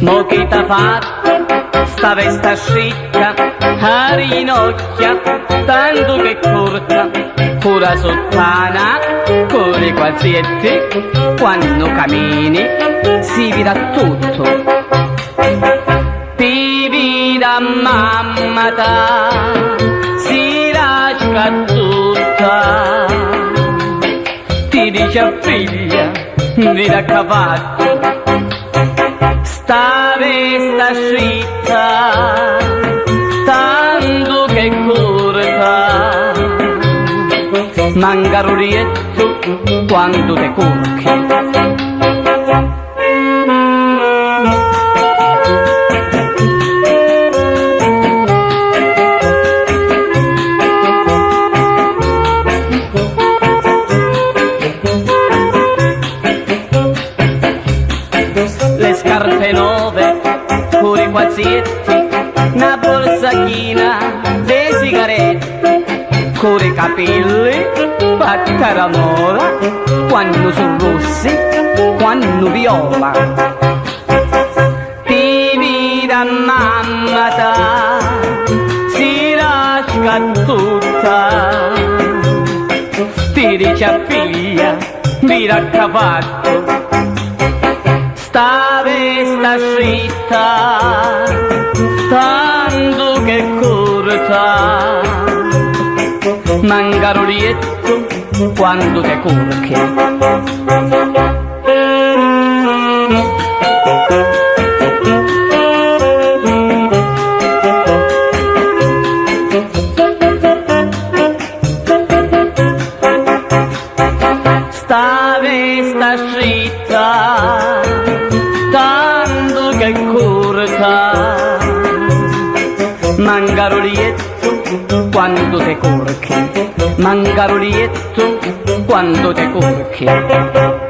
Mo che t'ha fatto sta vesta scicca a rinocchia, tanto che corta, con la sottana, con le quazietti, quando cammini si vira tutto. Ti vira mamma ta, si lascia tutta, ti dice figlia, vira a cavallo, sta vesta scitta, tanto che corta, manca rurietto quando te corchi. Le scarpe nuove, pure i quazietti, una borsa china, dei sigaretti, con i capelli fatti alla moda, quando sono rossi, quando viola. Ti vira mamma ta, si lascia tutta, ti dice figlia, vira a cavallo, sta vesta scitta, tanto che corta, manca rolietto quando te corchi. Sta vesta scitta, tanto che corta, manca rolietto quando te corchi, manca rolietto quando te corchi.